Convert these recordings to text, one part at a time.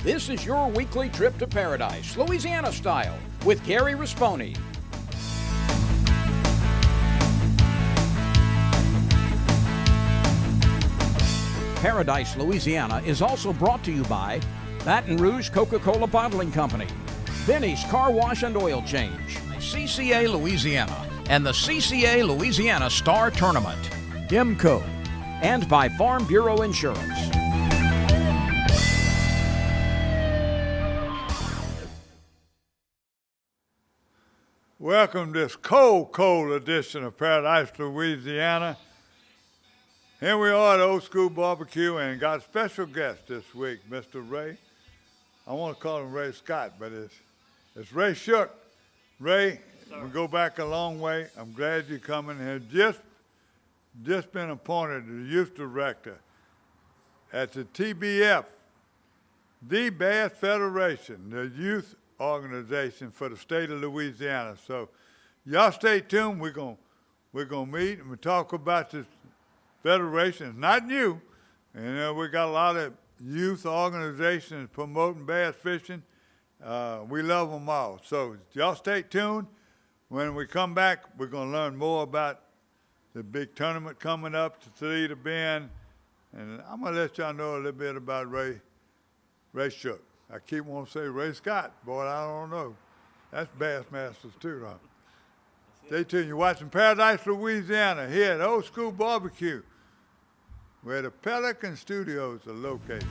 This is your weekly trip to paradise, Louisiana style, with Gary Risponi. Paradise, Louisiana is also brought to you by Baton Rouge Coca-Cola Bottling Company, Benny's Car Wash and Oil Change, CCA Louisiana, and the CCA Louisiana Star Tournament, IMCO, and by Farm Bureau Insurance. Welcome to this cold edition of Paradise, Louisiana. Here we are at Old School Barbecue and got a special guest this week, Mr. Ray. I want to call him Ray Scott, but it's Ray Shook. Ray, we go back a long way. I'm glad you're coming here. Just been appointed the youth director at the TBF, the Bass Federation, the youth organization for the state of Louisiana. So y'all stay tuned. We're gonna meet and we talk about this federation. It's not new. And we got a lot of youth organizations promoting bass fishing. We love them all. So y'all stay tuned. When we come back, we're going to learn more about the big tournament coming up to Toledo Bend. And I'm going to let y'all know a little bit about Ray Shook. I keep wanting to say Ray Scott. Boy, I don't know. That's Bassmasters too, though. Stay tuned. You're watching Paradise, Louisiana here at Old School Barbecue, where the Pelican Studios are located.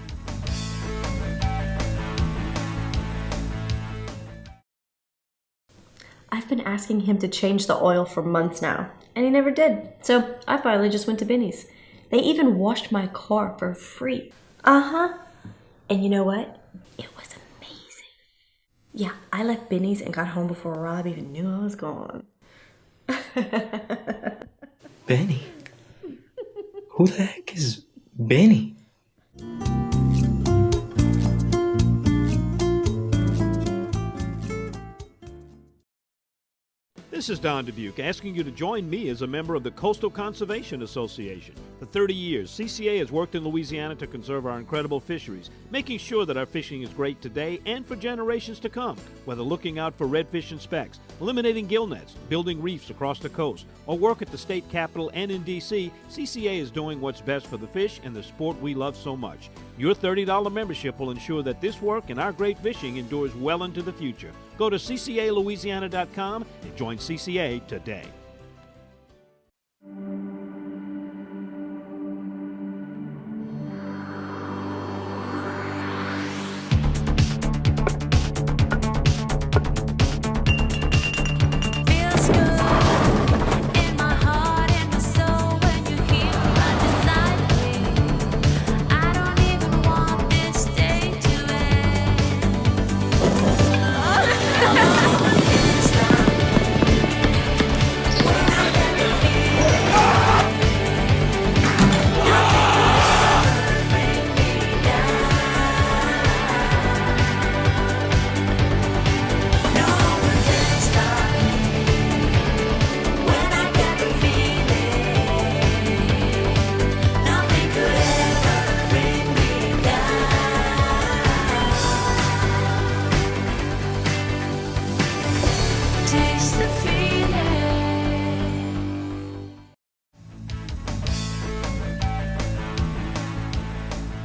I've been asking him to change the oil for months now, and he never did. So I finally just went to Benny's. They even washed my car for free. Uh-huh. And you know what? It was amazing. Yeah, I left Benny's and got home before Rob even knew I was gone. Benny? Who the heck is Benny? This is Don Dubuque asking you to join me as a member of the Coastal Conservation Association. For 30 years, CCA has worked in Louisiana to conserve our incredible fisheries, making sure that our fishing is great today and for generations to come. Whether looking out for redfish and specks, eliminating gill nets, building reefs across the coast, or work at the state capitol and in D.C., CCA is doing what's best for the fish and the sport we love so much. Your $30 membership will ensure that this work and our great fishing endures well into the future. Go to ccalouisiana.com and join CCA today.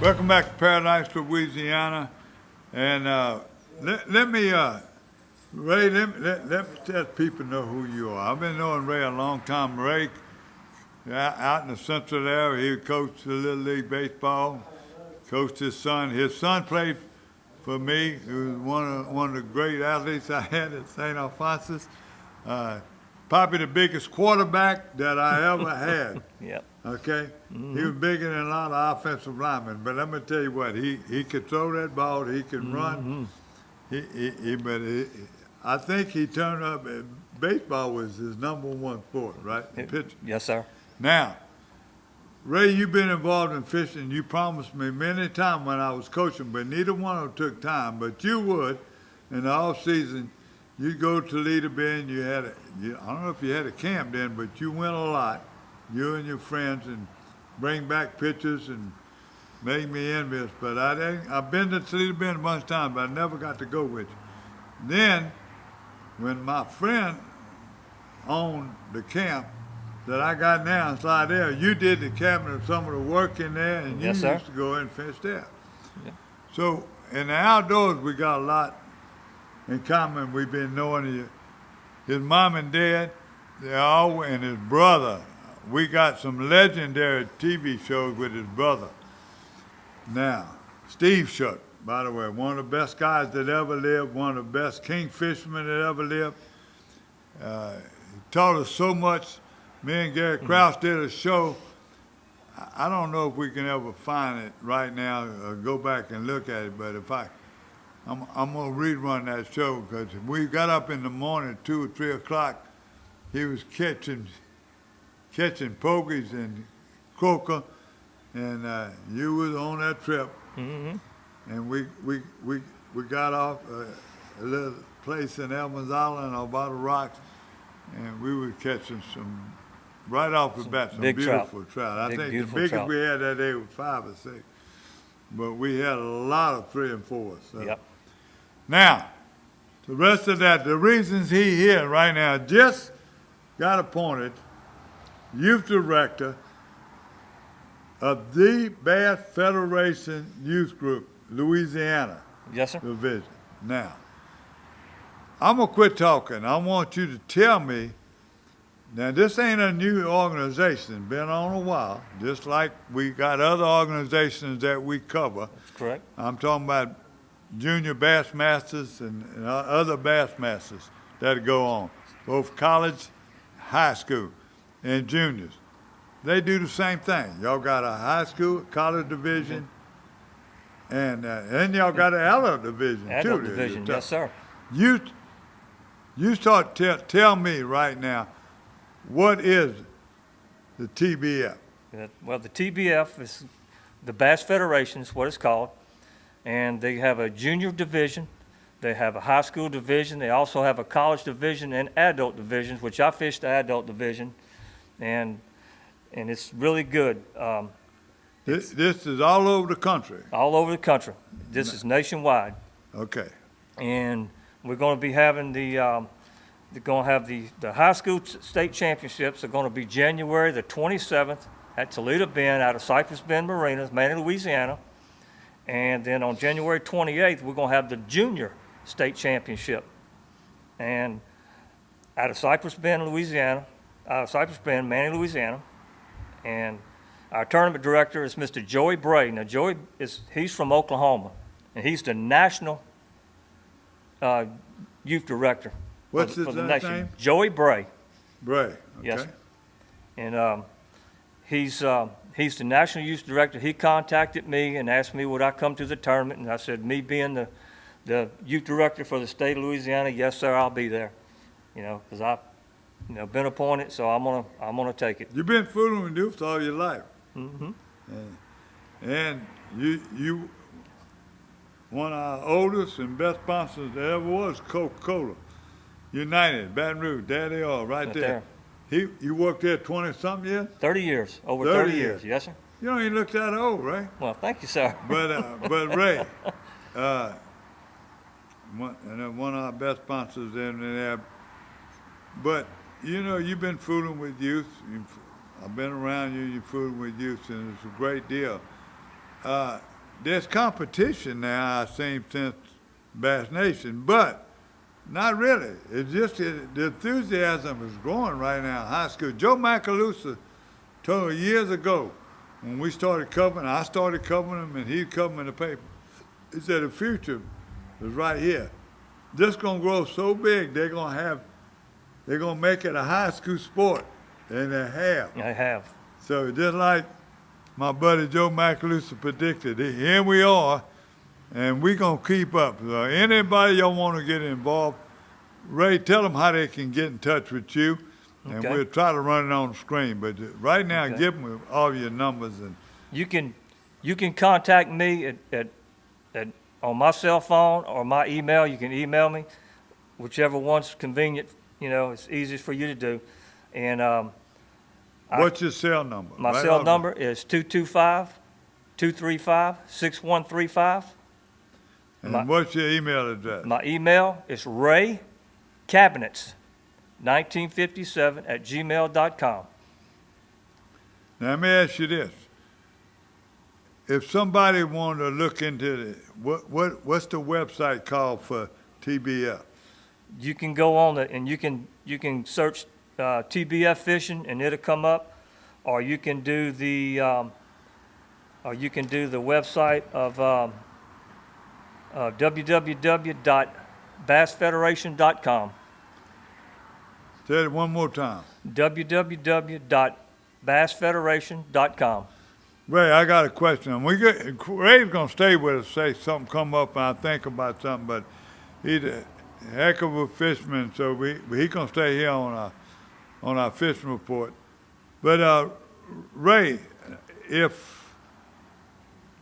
Welcome back to Paradise, Louisiana. And let me let people know who you are. I've been knowing Ray a long time. Ray, out in the central area, he coached the Little League Baseball, coached his son. His son played for me. He was one of the great athletes I had at St. Alphonsus. Probably the biggest quarterback that I ever had. Yep. Okay? Mm-hmm. He was bigger than a lot of offensive linemen. But let me tell you what, he could throw that ball, he could run. I think he turned up, baseball was his number one sport, right? Pitching. Yes, sir. Now, Ray, you've been involved in fishing. You promised me many times when I was coaching, but neither one of them took time. But you would, in the off season, you'd go to Toledo Bend. I don't know if you had a camp then, but you went a lot, you and your friends, and bring back pictures and make me envious, but I've been to Toledo Bend a bunch of times, but I never got to go with you. Then, when my friend owned the camp that I got now in Slidell, you did the cabinet of some of the work in there, and you Yes, sir. used to go and finish there. Yeah. So in the outdoors, we got a lot in common. We've been knowing his mom and dad, and his brother. We got some legendary TV shows with his brother. Now, Steve Shuck, by the way, one of the best guys that ever lived, one of the best kingfishermen that ever lived. He taught us so much. Me and Gary Krause did a show. I don't know if we can ever find it right now or go back and look at it, but if I'm gonna rerun that show because we got up in the morning, 2 or 3 o'clock. He was catching pogies and croaker, and you was on that trip. Mm-hmm. And we got off a little place in Elman's Island or by the rocks, and we were catching some right off the bat some big beautiful trout. I Big, think the beautiful biggest trout. we had that day was 5 or 6, but we had a lot of 3 and 4s. So. Yep. Now, the rest of that, the reasons he here right now, just got appointed youth director of the Bass Federation Youth Group, Louisiana Yes, sir. division. Now, I'm gonna quit talking. I want you to tell me, now this ain't a new organization, been on a while, just like we got other organizations that we cover. That's correct. I'm talking about junior bass masters and other bass masters that go on, both college, high school, and juniors. They do the same thing. Y'all got a high school, college division, and y'all got an adult division Adult too. division, yes, sir. You start tell me right now, what is the TBF? Well, the TBF is the Bass Federation is what it's called, and they have a junior division, they have a high school division, they also have a college division and adult divisions, which I fish the adult division, and it's really good. This is all over the country. All over the country. This is nationwide. Okay. And we're going to be having the high school state championships are going to be January the 27th at Toledo Bend out of Cypress Bend Marinas, Manny, Louisiana. And then on January 28th, we're going to have the junior state championship. And out of Cypress Bend, Louisiana, Manny, Louisiana. And our tournament director is Mr. Joey Bray. Now, he's from Oklahoma, and he's the national youth director What's for his the last nation. name? Joey Bray. Bray. Okay. Yes. And he's the national youth director. He contacted me and asked me would I come to the tournament, and I said, me being the youth director for the state of Louisiana, yes, sir, I'll be there. Because I've been appointed, so I'm gonna take it. You've been fooling with youth all your life. Mm-hmm. And you one of our oldest and best sponsors there ever was Coca-Cola. United, Baton Rouge, there they are, right there. You worked there 20-something years? 30 years, over 30 30 years. years. Yes, sir. You don't even look that old, right? Well, thank you, sir. But Ray, one of our best sponsors in there. But, you've been fooling with youth. I've been around you, you're fooling with youth, and it's a great deal. There's competition now, I think, since Bass Nation, but not really. It's just the enthusiasm is growing right now in high school. Joe Macalusa told me years ago when we started covering, I started covering him and he'd cover him in the paper. He said the future is right here. This gonna grow so big they're gonna make it a high school sport, and they have. I have. So just like my buddy Joe Macalusa predicted, here we are, and we're going to keep up. So anybody y'all want to get involved, Ray, tell them how they can get in touch with you, and Okay. we'll try to run it on the screen. But right now, Okay. give them all your numbers. And You can contact me at on my cell phone or my email. You can email me, whichever one's convenient. It's easiest for you to do. And what's your cell number? my Right cell off- number is 235-6135. And what's your email address? My email is raycabinets1957@gmail.com. Now, let me ask you this. If somebody wanted to look into what's the website called for TBF? You can go on it and you can search TBF fishing and it'll come up, or you can do the website of www.bassfederation.com. Say it one more time. www.bassfederation.com. Ray, I got a question. Ray's gonna stay with us. Say something come up, and I think about something. But he's a heck of a fisherman, so he gonna stay here on our fishing report. But Ray, if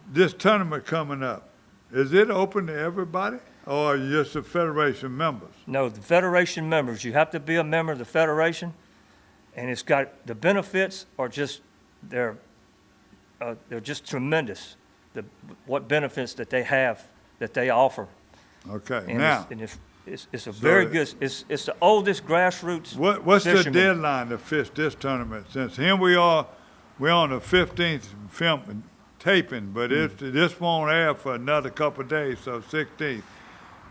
this tournament coming up, is it open to everybody, or just the federation members? No, the federation members. You have to be a member of the federation, and it's got the benefits are just they're just tremendous. What benefits that they have, that they offer. Okay, And now it's a very good. It's the oldest grassroots. what's the fisherman. deadline to fish this tournament? Since here we're on the 15th film taping, but this won't air for another couple of days, so 16th,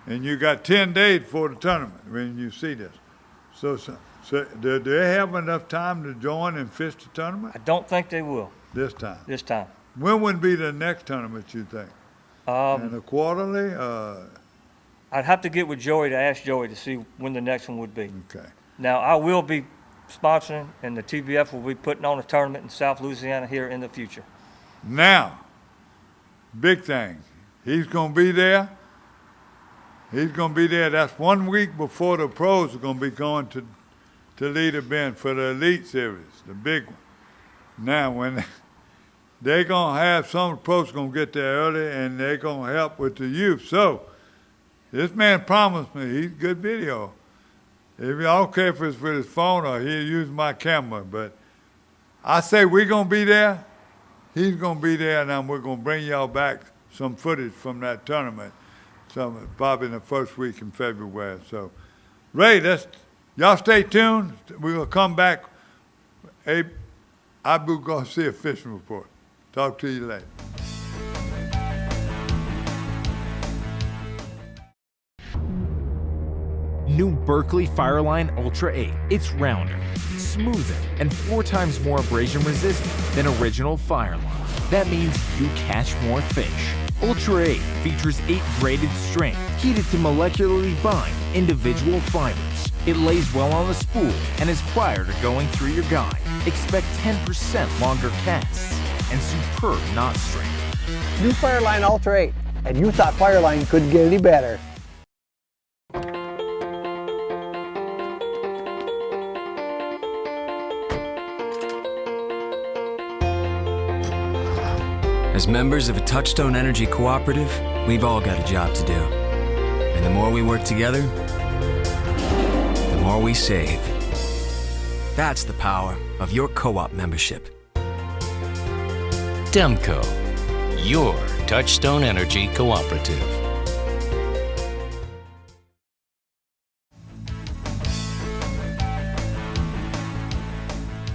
and you got 10 days before the tournament when you see this. So do they have enough time to join and fish the tournament I don't think they will this time? this time. When would be the next tournament, you think? And a quarterly? I'd have to get with Joey to ask Joey to see when the next one would be. Okay. Now, I will be sponsoring, and the TBF will be putting on a tournament in South Louisiana here in the future. Now, big thing. He's going to be there. He's going to be there. That's 1 week before the pros are going to be going to Toledo Bend for the Elite Series, the big one. Now, when they're going to have some pros going to get there early, and they're going to help with the youth. So, this man promised me, he's good video. I don't care if it's with his phone or he'll use my camera, but I say we're going to be there. He's going to be there, and we're going to bring y'all back some footage from that tournament, probably in the first week in February. So, Ray, y'all stay tuned. We're going to come back. Hey, I'm going to see a fishing report. Talk to you later. New Berkeley Fireline Ultra 8. It's rounder, smoother, and 4 times more abrasion resistant than original Fireline. That means you catch more fish. Ultra 8 features 8 braided strings heated to molecularly bind individual fibers. It lays well on the spool and is prior to going through your guide. Expect 10% longer casts and superb knot strength. New Fireline Ultra 8, and you thought Fireline couldn't get any better. As members of a Touchstone Energy cooperative, we've all got a job to do. And the more we work together, the more we save. That's the power of your co-op membership. Demco, your Touchstone Energy cooperative.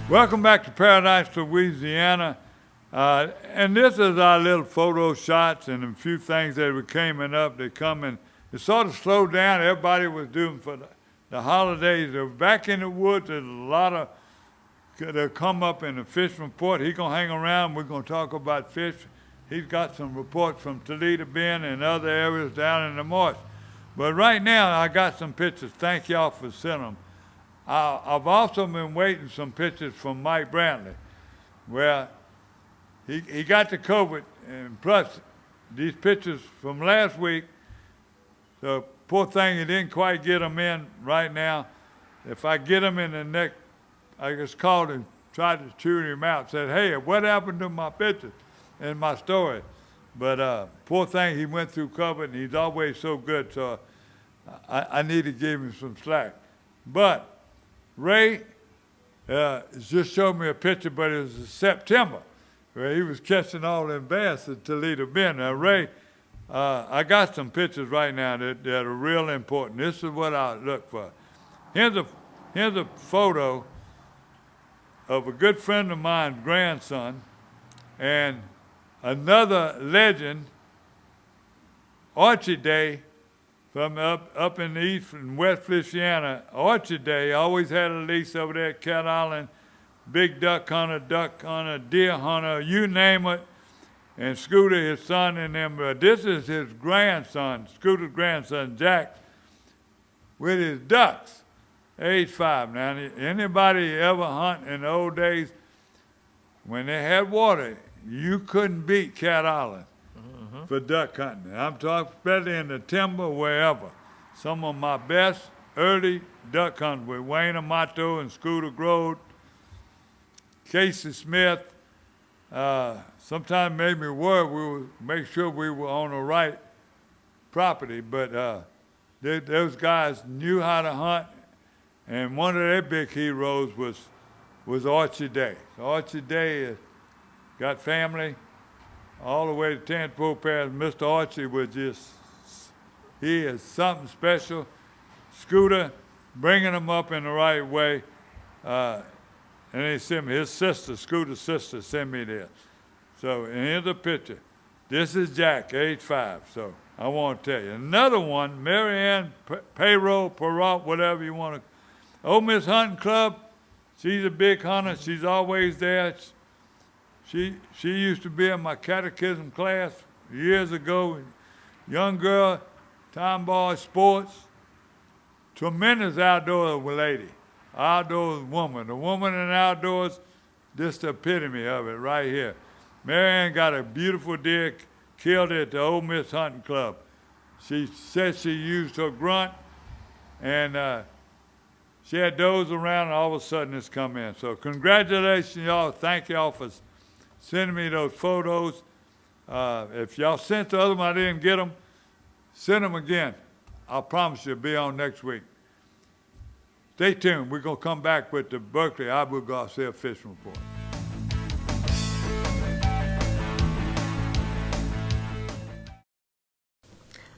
Welcome back to Paradise, Louisiana. And this is our little photo shots and a few things that were coming up. They come and it sort of slowed down. Everybody was doing for the holidays. They're back in the woods. There's a lot of they'll come up in the fish report. He's going to hang around. We're going to talk about fish. He's got some reports from Toledo Bend and other areas down in the marsh. But right now, I got some pictures. Thank y'all for sending them. I've also been waiting some pictures from Mike Brantley, where he got the COVID, and plus these pictures from last week. The poor thing, he didn't quite get them in right now. If I get them in the next, I just called and tried to chew him out. Said, hey, what happened to my pictures and my story? But poor thing, he went through COVID, and he's always so good. So I need to give him some slack. But Ray just showed me a picture, but it was September. where he was catching all them bass at Toledo Bend. Now, Ray, I got some pictures right now that are real important. This is what I look for. Here's a photo of a good friend of mine's grandson and another legend, Archie Day, from up in the east and west Louisiana. Archie Day always had a lease over there at Cat Island, big duck hunter, deer hunter, you name it. And Scooter, his son, and them. This is his grandson, Scooter's grandson, Jack, with his ducks, age 5. Now, anybody ever hunt in the old days, when they had water, you couldn't beat Cat Island for duck hunting. I'm talking especially in the timber, wherever. Some of my best early duck hunts with Wayne Amato and Scooter Grode, Casey Smith. Sometimes made me worry we would make sure we were on the right property, but those guys knew how to hunt, and one of their big heroes was Archie Day. So Archie Day got family all the way to Tantpole Parish. Mr. Archie was he is something special. Scooter, bringing him up in the right way, and they sent me, his sister, Scooter's sister, sent me this. So, and here's a picture. This is Jack, age 5. So, I want to tell you. Another one, Marianne Perrault, whatever you want to. Ole Miss Hunting Club, she's a big hunter. She's always there. She used to be in my catechism class years ago. Young girl, tomboy, sports. Tremendous outdoor lady. Outdoors woman. The woman in outdoors, just the epitome of it right here. Marianne got a beautiful deer, killed it at the Ole Miss Hunting Club. She said she used her grunt, and she had those around, and all of a sudden it's come in. So congratulations, y'all. Thank y'all for sending me those photos. If y'all sent the other one, I didn't get them, send them again. I promise you, be on next week. Stay tuned. We're going to come back with the Berkeley Abu Garcia Fishing Report.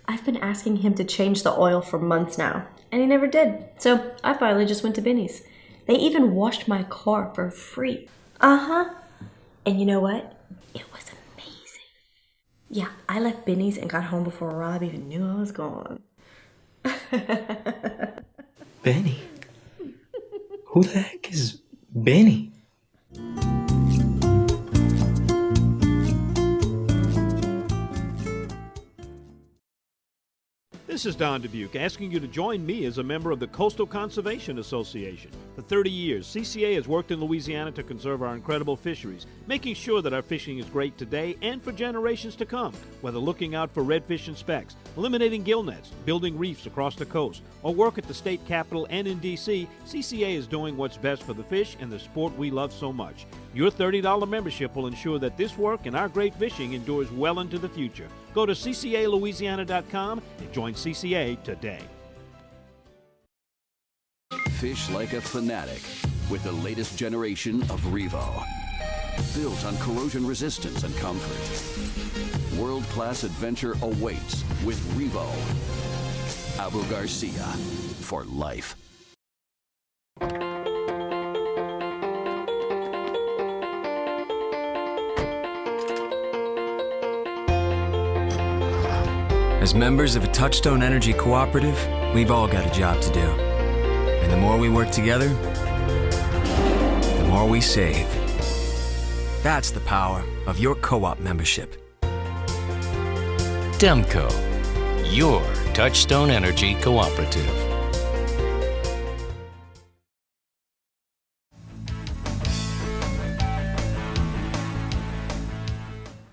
I've been asking him to change the oil for months now, and he never did. So I finally just went to Benny's. They even washed my car for free. Uh-huh. And you know what? It was amazing. Yeah, I left Benny's and got home before Rob even knew I was gone. Benny? Who the heck is Benny? This is Don Dubuque asking you to join me as a member of the Coastal Conservation Association. For 30 years, CCA has worked in Louisiana to conserve our incredible fisheries, making sure that our fishing is great today and for generations to come. Whether looking out for redfish and specks, eliminating gill nets, building reefs across the coast, or work at the state capitol and in D.C., CCA is doing what's best for the fish and the sport we love so much. Your $30 membership will ensure that this work and our great fishing endures well into the future. Go to ccalouisiana.com and join CCA today. Fish like a fanatic with the latest generation of Revo. Built on corrosion resistance and comfort. World-class adventure awaits with Revo. Abu Garcia for life. As members of a Touchstone Energy Cooperative, we've all got a job to do. And the more we work together, the more we save. That's the power of your co-op membership. Demco, your Touchstone Energy Cooperative.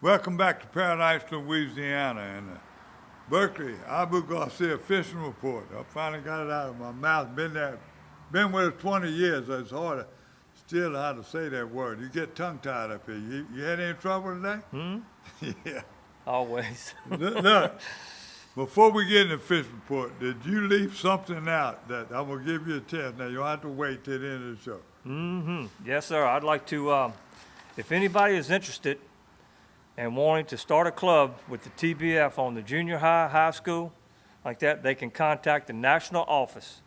Welcome back to Paradise, Louisiana, and Berkeley Abu Garcia Fishing Report. I finally got it out of my mouth. Been with us 20 years. It's hard to still how to say that word. You get tongue-tied up here. You had any trouble today? Yeah. Always. Look, before we get in the fish report, did you leave something out that I'm going to give you a test? Now, you'll have to wait till the end of the show. Yes, sir. I'd like to if anybody is interested and wanting to start a club with the TBF on the junior high, high school, like that, they can contact the national office.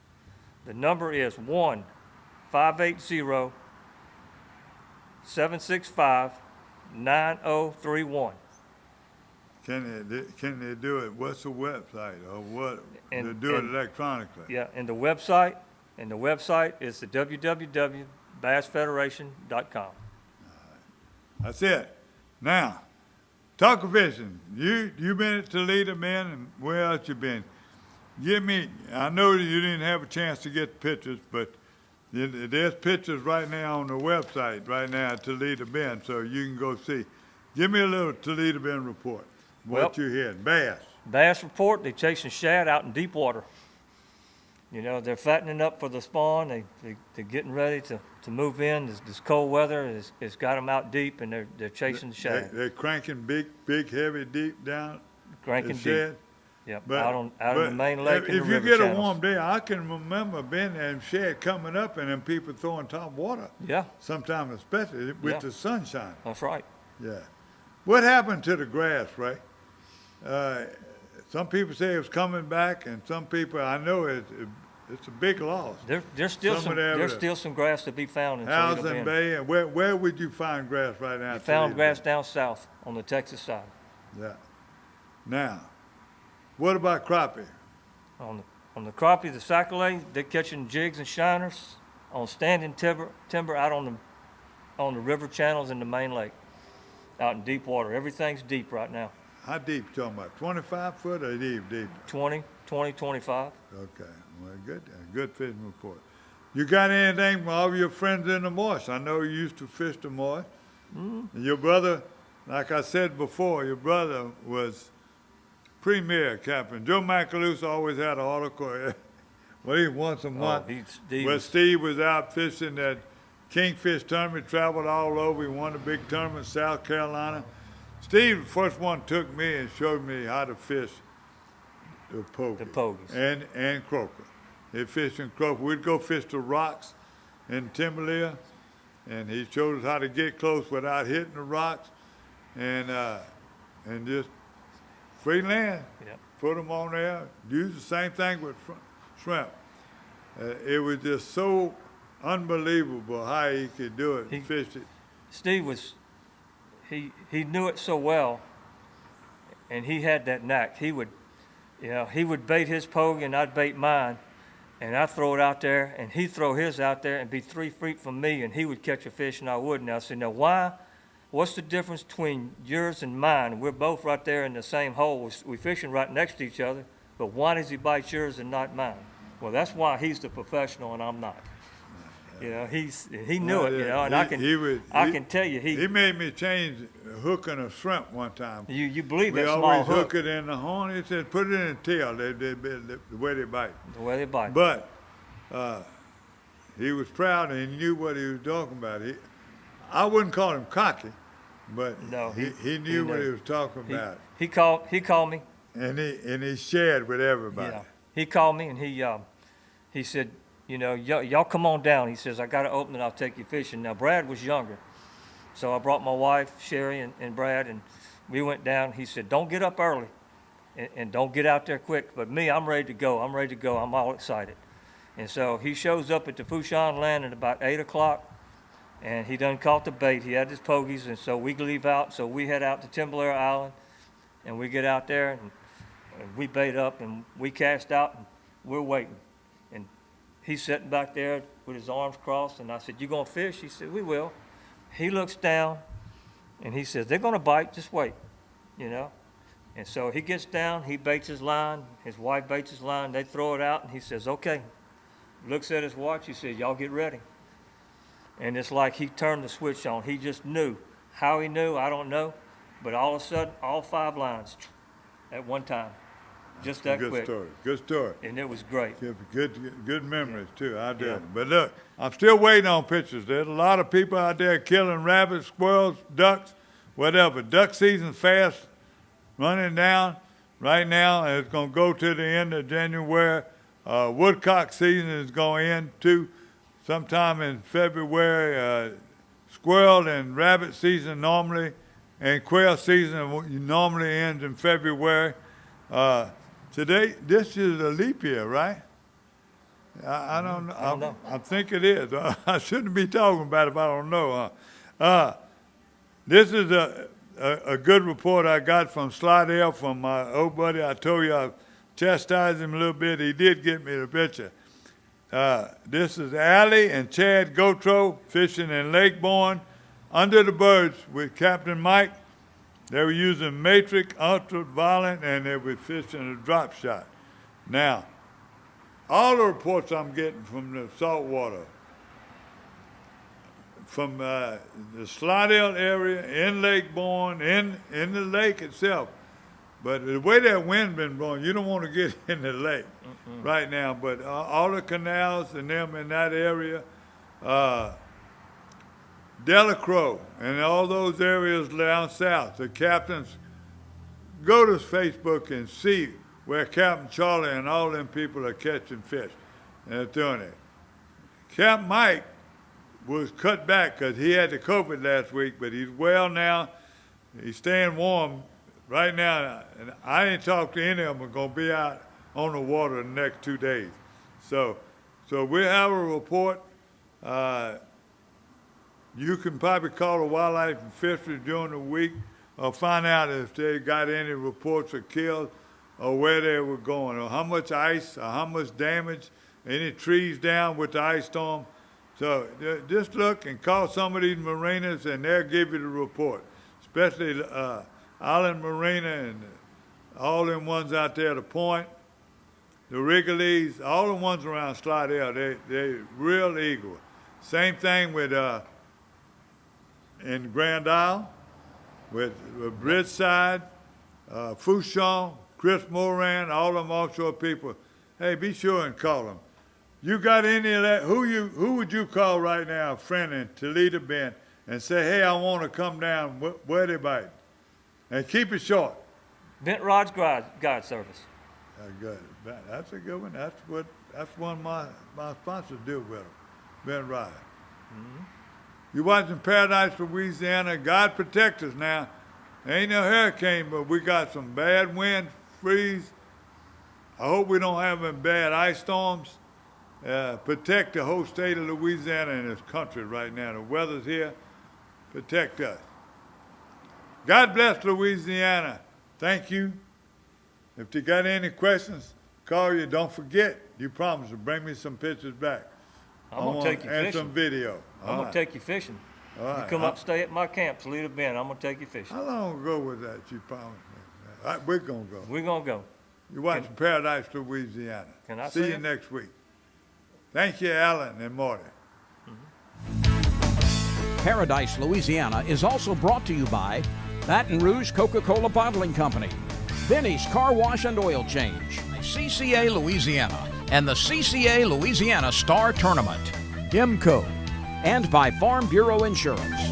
The number is 1-580-765-9031. Can they do it? What's the website or what? And- They do it and- electronically. Yeah, and the website is the www.bassfederation.com. That's it. Now, talk of fishing. You been at Toledo, man, and where else you been? Give me. I know that you didn't have a chance to get pictures, but there's pictures right now on the website right now at Toledo Bend, so you can go see. Give me a little Toledo Bend report. What you hearing? Bass. Bass report, they're chasing shad out in deep water. You know, they're fattening up for the spawn. They're getting ready to move in. This cold weather has got them out deep, and they're chasing the shad. They're cranking big, heavy, deep down. Cranking the shed. deep. Yep, But- out on but the main lake and if the you river get channels. a warm day, I can remember being there and shed coming up and then people throwing top water. Yeah, Sometimes especially with Yeah. the sunshine. that's right. Yeah. What happened to the grass, Ray? Some people say it's coming back, and some people, I know it's a big loss. There's still Some some of them there's are- still some grass to be found in Toledo Housing Bend. Bay, and where would you find grass right now? You found Toledo grass Bay? down south on the Texas side. Yeah. Now, what about crappie? On the crappie, the sac-a-lay, they're catching jigs and shiners on standing timber out on the river channels in the main lake, out in deep water. Everything's deep right now. How deep you talking about? 25 foot or deep? 20, 25. Okay, well, good fishing report. You got anything from all your friends in the marsh? I know you used to fish the marsh. And your brother, like I said before, your brother was premier captain. Joe Macalusa always had an article, once a month, where Steve was out fishing that kingfish tournament, traveled all over. He won a big tournament in South Carolina. Steve, the first one, took me and showed me how to fish the pogies. And croaker. He fished in croaker. We'd go fish the rocks in Timberlea, and he showed us how to get close without hitting the rocks, and just free land. Yep. Put them on there. Use the same thing with shrimp. It was just so unbelievable how he could do it. He fished it. Steve he knew it so well, and he had that knack. He would bait his pogie and I'd bait mine, and I'd throw it out there, and he'd throw his out there and be 3 feet from me, and he would catch a fish and I wouldn't. I said, now why? What's the difference between yours and mine? We're both right there in the same hole. We're fishing right next to each other, but why does he bite yours and not mine? Well, that's why he's the professional and I'm not. You know, he knew it, you know, and I can tell you he made me change hooking a shrimp one time. You believe we that small always hook. hook it in the horn. He said, put it in the tail, the way they bite. The way they bite. But he was proud and he knew what he was talking about. I wouldn't call him cocky, but no, he knew what he was talking about. He called me. And he shared with everybody. Yeah. He called me and he said, you know, y'all come on down. He says, I got to open it, I'll take you fishing. Now, Brad was younger. So I brought my wife, Sherry, and Brad, and we went down. He said, don't get up early and don't get out there quick. But me, I'm ready to go. I'm all excited. And so he shows up at the Fouchon Land at about 8 o'clock, and he done caught the bait. He had his pogies, and so we leave out. So we head out to Timberlea Island, and we get out there, and we bait up, and we cast out, and we're waiting. And he's sitting back there with his arms crossed, and I said, you gonna fish? He said, we will. He looks down, and he says, they're gonna bite, just wait, you know? And so he gets down, he baits his line, his wife baits his line, they throw it out, and he says, okay. Looks at his watch, he says, y'all get ready. And it's like he turned the switch on. He just knew. How he knew, I don't know. But all of a sudden, all 5 lines at one time. Just that quick. Good story. And it was great. Good memories, too. I do. Yeah. But look, I'm still waiting on pictures. There's a lot of people out there killing rabbits, squirrels, ducks, whatever. Duck season's fast running down right now, and it's going to go to the end of January. Woodcock season is going to end, too, sometime in February. squirrel and rabbit season normally, and quail season normally ends in February. Today, this is a leap year, right? I don't know. I don't know. I think it is. I shouldn't be talking about it if I don't know. This is a good report I got from Slidell, from my old buddy. I told you I chastised him a little bit. He did get me the picture. This is Allie and Chad Gotro fishing in Lake Bourne under the birds with Captain Mike. They were using matrix, ultraviolet, and they were fishing a drop shot. Now, all the reports I'm getting from the saltwater, from the Slidell area, in Lake Bourne, in the lake itself. But the way that wind been blowing, you don't want to get in the lake right now. But all the canals and them in that area, Delacroix and all those areas down south, the captains, go to Facebook and see where Captain Charlie and all them people are catching fish and they're doing it. Captain Mike was cut back because he had the COVID last week, but he's well now. He's staying warm right now. And I ain't talked to any of them are going to be out on the water the next 2 days. So we'll have a report. You can probably call the Wildlife and Fisheries during the week or find out if they got any reports of kills or where they were going, or how much ice, or how much damage, any trees down with the ice storm. So just look and call some of these marinas and they'll give you the report, especially Island Marina and all them ones out there, the Point, the Wrigley's, all the ones around Slidell, they're real eager. Same thing with in Grand Isle, with Bridgeside, Fouchon, Chris Moran, all them offshore people. Hey, be sure and call them. You got any of that? Who would you call right now, a friend in Toledo Bend, and say, hey, I want to come down, where they bite? And keep it short. Bent Rod's Guide Service. Good. That's a good one. That's one my sponsors do with them, Bent Rod. Mm-hmm. You're watching Paradise, Louisiana. God protect us now. There ain't no hurricane, but we got some bad wind, freeze. I hope we don't have any bad ice storms. Protect the whole state of Louisiana and this country right now. The weather's here. Protect us. God bless Louisiana. Thank you. If you got any questions, call you. Don't forget, you promised to bring me some pictures back. I'm going to take you fishing. And some video. I'm going to take you fishing. All right. You come up, stay at my camp, Toledo Bend. I'm going to take you fishing. How long ago was that you promised me? All right, we're going to go. We're going to go. You're watching Paradise, Louisiana. Can I see you next week. Thank you, Alan and Marty. Paradise, Louisiana is also brought to you by Baton Rouge Coca-Cola Bottling Company, Benny's Car Wash and Oil Change, CCA Louisiana, and the CCA Louisiana Star Tournament, IMCO, and by Farm Bureau Insurance.